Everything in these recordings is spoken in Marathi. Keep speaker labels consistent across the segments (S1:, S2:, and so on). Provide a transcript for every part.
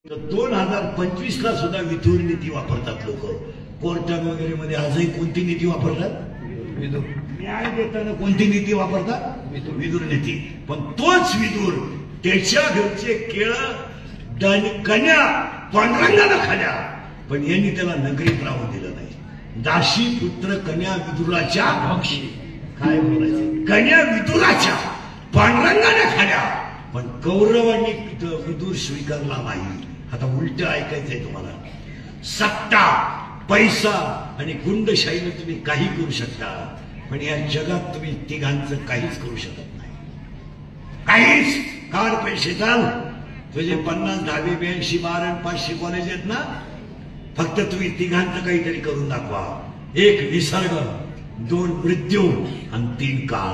S1: 2025 ला सुद्धा विधुर नीती वापरतात लोक. कोर्टात वगैरे मध्ये आजही कोणती नीती वापरतात? विधुर. न्याय देताना कोणती नीती वापरतात? विधुर नीती. पण तोच विधुर त्याच्या घरचे केळं कन्या पांडुरंगानं खाल्या, पण यांनी त्याला नगरीत राहून दिलं नाही. दाशी पुत्र कन्या विदुराच्या काय बोलायचं, कन्या विदुराच्या पांडुरंगाने खाल्या, पण कौरवांनी विदुर स्वीकारला नाही. आता उलट ऐकायचंय तुम्हाला. सत्ता, पैसा आणि गुंडशाहीने तुम्ही काही करू शकता, पण या जगात तुम्ही तिघांचं काहीच करू शकत नाही. काहीच. कार पैसे चाल, तुझे 50, 10, 82, 12, 500 कॉलेज आहेत ना, फक्त तुम्ही तिघांचं काहीतरी करून दाखवा. 1 निसर्ग, 2 मृत्यू आणि 3 काळ.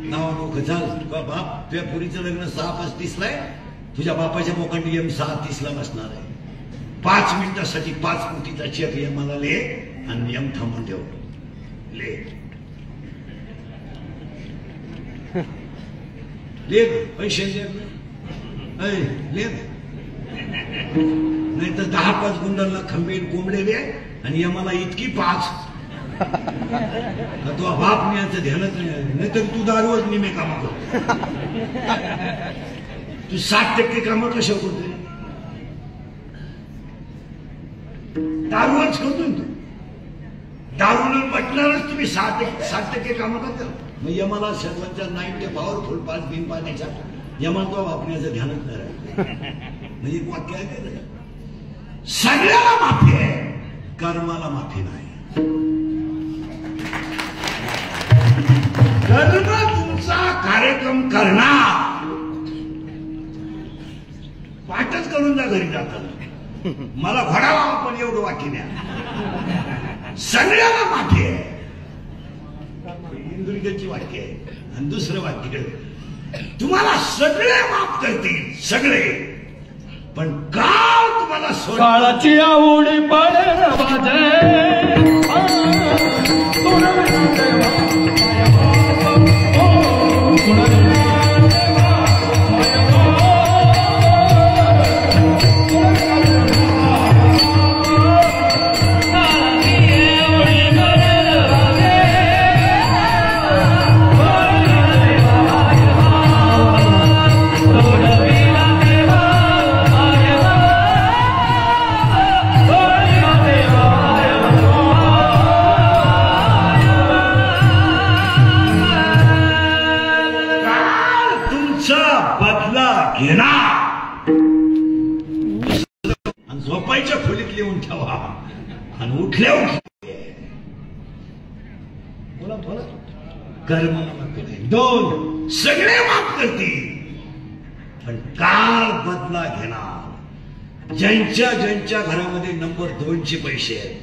S1: नाव लोक चाल. तुझा बाप तुझ्या पुरीचं लग्न 6:35 ला आहे, तुझ्या बापाच्या मोकांडी यम 6:30 ला बसणार आहे. 5 मिनिटासाठी 5 कोटीचा चेक यमाला ले आणि यम थांबून ठेव. ले ले पैसे ले, नाही तर 10-5 गुंडांना खंबे कोंबडे दे आणि यमाला इतकी 5. तो बाप न्यायचं ध्यानच नाही तर तू दारूच निमे काम करतो. तू 60% कामं कशा करतोय? दारूच करतोय तू. दारूला म्हटणारच तुम्ही 60% कामं करता. मग यमाला सर्वांच्या 90 पॉवरफुल 5 बिन पाण्याच्या यमा तो वापरण्याचं ध्यानच नाही राहिलं. म्हणजे वाक्य आहे का? सगळ्याला माफी आहे, कर्माला माफी नाही. कर्म तुमचा कार्यक्रम करणार. पाठच करून जा घरी जाताना. मला घडावा पण एवढं वाक्य द्या. सगळ्याला माफी आहे. इंद्रियाची वाक्य आहे. आणि दुसरं वाक्य, तुम्हाला सगळे माफ करतील, सगळे, पण काळ तुम्हाला
S2: काळाची आवडी पडे.
S1: झोपायच्या खोलीत लिहून ठेवा आणि उठल्यावर बोला बोला. कर्माला माफी नाही. 2 सगळे माफ करतील, पण काळ बदला घेणार. ज्यांच्या घरामध्ये नंबर 2चे पैसे आहेत,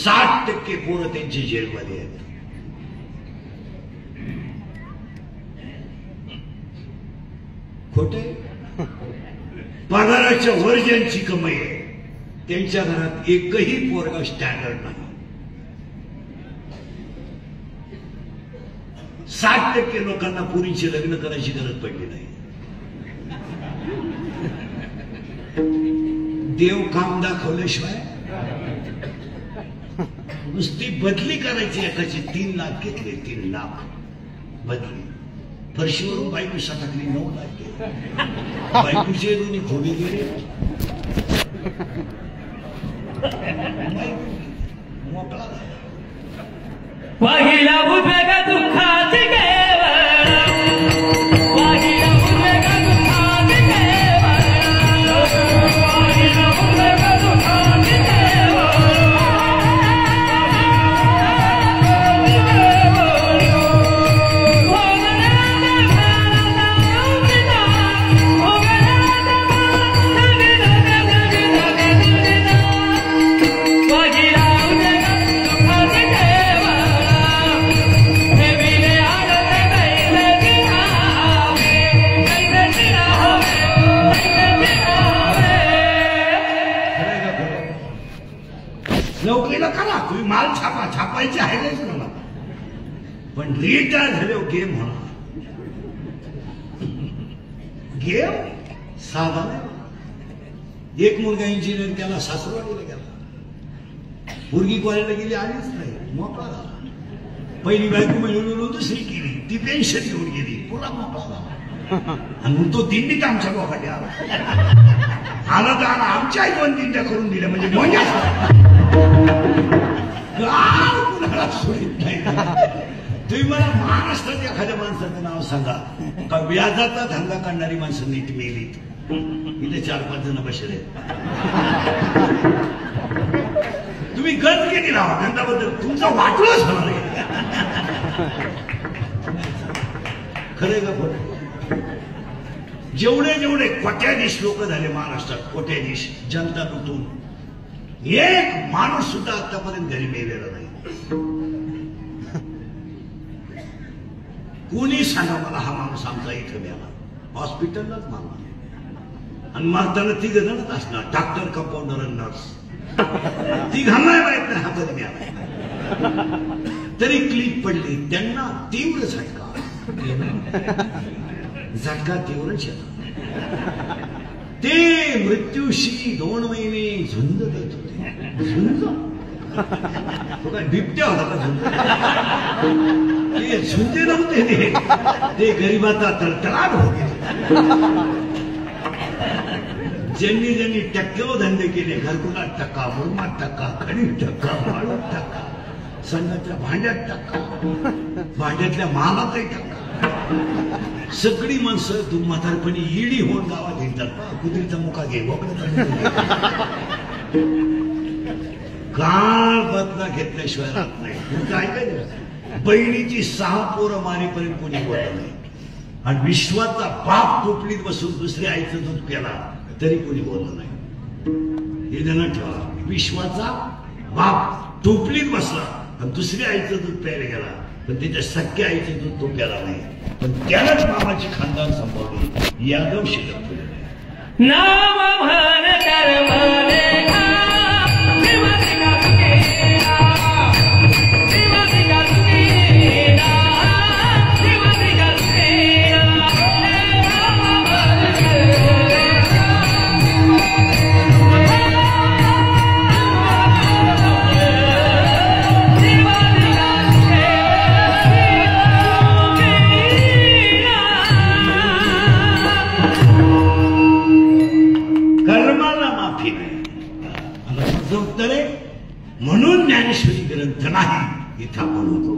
S1: 60% पोरं त्यांची जेलमध्ये आहेत. खोटे. पगाराच्या वर ज्यांची कमाई आहे, त्यांच्या घरात एकही पोरगा स्टँडर्ड नाही. 60% लोकांना पुरीचे लग्न करायची गरज पडली नाही. देव काम दाखवल्याशिवाय नुसती बदली करायची. एकाची 3 लाख घेतले, 3 लाख बदली. फरशीवरून बायको टाकली, 9 लाख गेले. बायकोचे दोन्ही खोबे गेले, मोकळा झाला.
S2: वाहिला उद्वेगा दुःखाची केवळ, वाहिला उद्वेगा दुःखाची केवळ, वाहिला उद्वेगा दुःखाची केवळ.
S1: नोकरीला करा, तुम्ही माल छापायचे आहे तुम्हाला, पण रिटायर झाल्यावर गेम होणार. गेम साधा नाही. एक मुलगा इंजिनियर केला, सासरवाडीला गेला. मुलगी कॉलेजला गेली, आलीच नाही, मोकळा झाला. पहिली बायको मिळून दुसरी केली, ती पेन्शन घेऊन गेली, पुरा मोकळा झाला. आणि मग तो दिंडीत आमच्या लोकांनी आला तर आला. आमच्या आई 2 दिंड्या करून दिल्या, म्हणजे कुणाला सोडित नाही. तुम्ही मला महाराष्ट्रात एखाद्या माणसाचं नाव सांगा का व्याजाचा धंदा करणारी माणसं नीट मेलीत. इथे 4-5 जण बसले. तुम्ही गज किती लावा धंद्याबद्दल, तुमचं वाटलंच होणार आहे. खरंय का खोटं? जेवढे कोट्याधीश लोक झाले महाराष्ट्रात, कोट्याधीश, जनता लुटून, एक माणूस सुद्धा आतापर्यंत घरी मेलेला नाही. कोणी सांगा मला हा माणूस आमचा इथं मेला, हॉस्पिटललाच मारला. आणि मारताना 3 जणच असणार, डॉक्टर, कंपाऊंडर आणि नर्स. 3घांना माहित नाही हा कधी मेला. तरी क्लिप पडली, त्यांना तीव्र झटका तीव्रच येतो. ते मृत्यूशी 2 महिने झुंज देत होते. झुंज तो काय बिबट्या होता का? झुंज ते झुंजे नव्हते, ते गरिबाचा तळतळाट होते. ज्यांनी टक्क्यावर धंदे केले, घरकुलात टक्का, मुरमात टक्का, खडीत टक्का, वाळूत टक्का, संघाच्या भांड्यात टक्का, भांड्यातल्या मालातही टक्का. सगळी माणसं तू म्हातारपणी ईडी होऊन गावात येतात. कुत्रीचा मुका घे, काळ बदला घेतल्याशिवाय राहत नाही. तुमचं ऐकायचं, बहिणीची 6 पोरं मारेपर्यंत कोणी बोलत नाही. आणि विश्वाचा बाप टोपलीत बसून दुसऱ्या आईचं दूध प्याला तरी कोणी बोललं नाही. हे ध्यानात ठेवा, विश्वाचा बाप टोपलीत बसला आणि दुसऱ्या आईचं दूध प्यायला गेला, पण त्याच्या सख्या आईचं दूध तो प्याला नाही. पण त्यालाच मामाची खानदान संपवली. यादव शिल्लक ठेवले
S2: नाम म्हण कर्म लेखा, शिवलिंगा तुकेरा, शिवलिंगा तुकेरा, शिवलिंगा तुकेरा. नाम म्हण
S1: म्हणून ज्ञानेश्वरी ग्रंथ नाही इथं आपण होतो.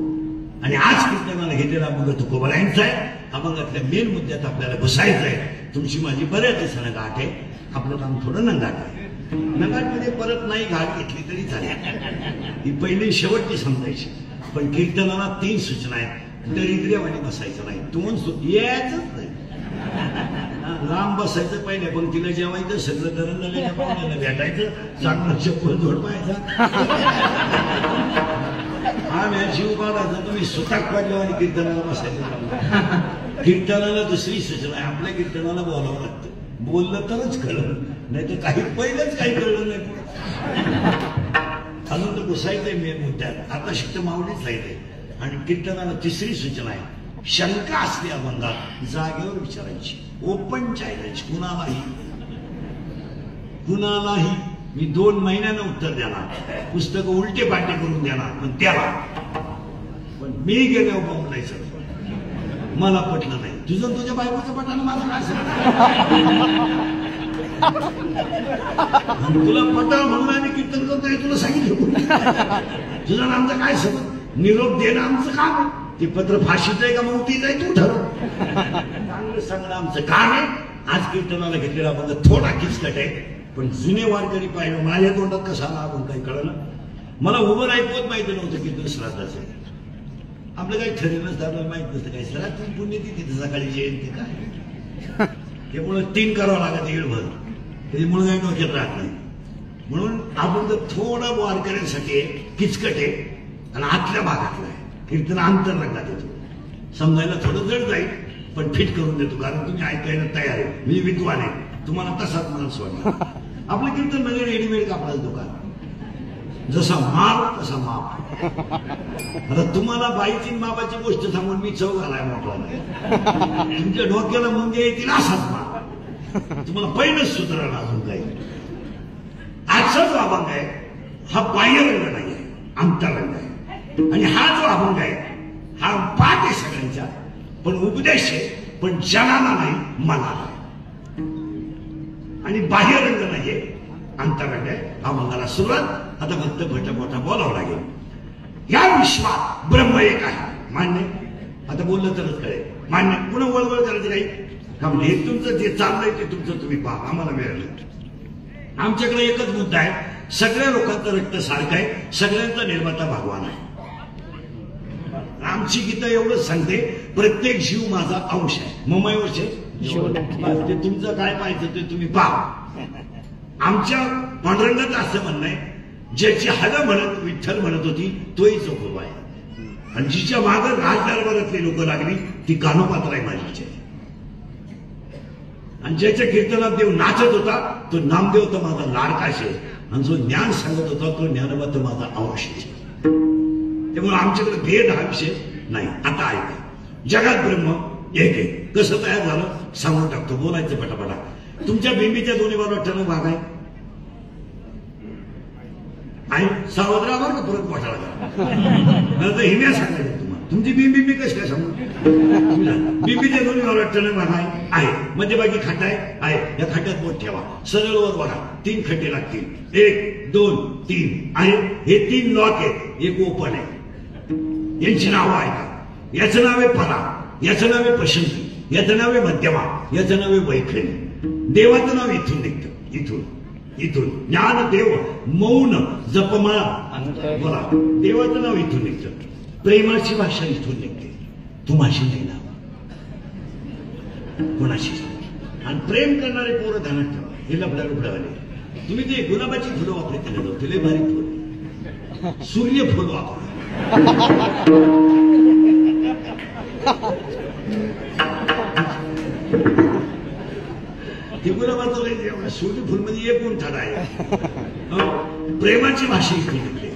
S1: आणि आज कीर्तनाला घेतलेला अभंग तुकोबारायांचा आहे. अभंगातल्या मेन मुद्द्यात आपल्याला घुसायचं आहे. तुमची माझी बऱ्याच दिवसानं गाठ आहे. आपलं काम थोडं नंगाट आहे. नंगाटमध्ये परत नाही घाट घेतली तरी चालेल, ही पहिली शेवटची समजायची. पण कीर्तनाला 3 सूचना आहेत. दरिद्र्यवाणी बसायचं नाही, 2 यायचंच नाही. लांब बसायचं, पहिल्या पंक्तीला जेवायचं, सगळं करून झालेल्या पाहुण्याला भेटायचं, चांगलं चप्पल जोडवायचा, हा जीव काढायचा. तुम्ही सुताक पाडलं आणि कीर्तनाला बसायचं. कीर्तनाला दुसरी सूचना आहे, आपल्या कीर्तनाला बोलावं लागतं. बोललं तरच कळलं, नाही तर काही पहिलंच काही कळलं नाही. अजून तर घुसायचंय मेन मुद्द्यात. आता शिक्त माऊलीच राहिते. आणि कीर्तनाला 3री सूचना आहे, शंका असली अभंगात जागेवर विचारायची, ओपन चॅलेंज. कुणालाही मी 2 महिन्यानं उत्तर देणार, पुस्तक उलटे पाटे करून देणार, पण त्याला पण मी गेल्यावर बोलायचं मला पटलं नाही. तुझं तुझ्या बायकोचं पटानं मला काय तुला पटा म्हणून आम्ही कीर्तन करतोय, तुला सांगितलं तुझं आमचं काय समज. निरोप देणं आमचं काम आहे. ते पत्र फाशीच आहे का मौतीच आहे तू ठरव. चांगलं सांगणं आमचं काम आहे. आज कीर्तनाला घेतलेला अभंग थोडा किचकट आहे, पण जुने वारकरी पाहिलं माझ्या तोंडात कसा आला आपण काही कळलं. मला उभं ऐकवत माहिती नव्हतं कीर्तन श्राद्धाचं. आपलं काही ठरेलच दादा माहित नसतं काय. श्राद्ध पुण्यतिथी तिथे सकाळी जयंती काय, त्यामुळं 3 करावं लागत येळभर, त्याच्यामुळे काही डोक्यात राहत नाही. म्हणून अभंग थोडा वारकऱ्यांसाठी किचकट आहे आणि आतल्या भागातला आहे. कीर्तन अंतरंगात येतो, समजायला थोडं जड जाईल, पण फिट करून देतो, कारण तुम्ही ऐकायला तयार आहे. मी विद्वान आहे, तुम्हाला तसाच मला सोडणार. आपलं कीर्तन म्हणजे रेडीमेड कापडाचं दुकान, जसा माप तसा माप. आता तुम्हाला बाईची मापाची गोष्ट सांगून मी चव घालाय मोठा नाही. तुमच्या डोक्याला मुंगे येतील असाच माप. तुम्हाला पहिलंच सुधारणा अजून काही. आजचा जो अभंग आहे हा बाह्य रंग नाही आहे, अंतरंग आहे. आणि हा जो अभंग आहे हा पाठ आहे सगळ्यांच्या, पण उपदेश आहे, पण जनाला नाही मनाला. आणि बाह्य रंग नाहीये, अंतरंग आहे. अभंगाला सुरुवात आता फक्त भटमोठा बोलावं लागेल. या विश्वात ब्रह्म एक आहे, मान्य. आता बोललं तरच कळेल, मान्य. पुन्हा वळवळ करायचं काही काम नाही. हे तुमचं जे चाललंय ते तुमचं तुम्ही पहा, आम्हाला मिळालं. आमच्याकडे एकच मुद्दा आहे, सगळ्या लोकांचं रक्त सारखं आहे, सगळ्यांचा निर्माता भगवान आहे. आमची गीता एवढंच सांगते, प्रत्येक जीव माझा अंश आहे. ममायोश आहे, ते तुमचं काय पाहिजे ते तुम्ही पहा. आमच्या पांडुरंगाचं असं म्हणणं आहे, ज्याची हळं म्हणत विठ्ठल म्हणत होती तोही चोखोबा आहे. आणि जिच्या मागं राजदरबारातली लोक लागली ती कानोपात्र आहे माझी. आणि ज्याच्या कीर्तनात देव नाचत होता तो नामदेव तर माझा लाडकाश आहे, आणि जो ज्ञान सांगत होता तो ज्ञानोबा तर माझा अंश आहे. त्यामुळे आमच्याकडे भेद हा विषय नाही. आता ऐका, जगात ब्रह्म एक आहे. कसं तयार झालं सांगून टाकतो, बोलायचं पटापटा. तुमच्या बिंबीच्या दोन्ही बाजूला ठरवून भाग आहे. सावध राहा बरं का, परत मोठा नंतर हिम्या सांगायचं तुम्हाला. तुमची बिंबी मी कशी काय सांगू. बिंबीच्या दोन्ही बाजूला ठरवून भाग आहे. मध्यभागी खाटा आहे. या खाट्यात बोट ठेवा, सरळ वर बघा. 3 खड्डे लागतील, 1 2 3 आहे. हे 3 लॉक आहेत, एक ओपन आहे. यांची नावं ऐका. याचं नाव आहे फला, याचं नाव आहे पशंती, याचं नाव आहे मध्यमा, याचं नाव आहे वैखरी. देवाचं नाव इथून निघतं, इथून इथून. ज्ञान देव मौन जपमाळा, बोला. देवाचं नाव इथून निघतं. प्रेमाची भाषा इथून निघते, तुम्हाशी नाही ना, कोणाशी. आणि प्रेम करणारे पोरं ध्यानात ठेवा, हे लफडा लुफडावाले. तुम्ही ते गुलाबाची फुलं वापरत नाही, तिला बारीक फुल, सूर्य फुल वापरा. ते गुलाबाचं सूर्यफुल मध्ये एक गुण ठरा आहे. प्रेमाची भाषा इथून निघते.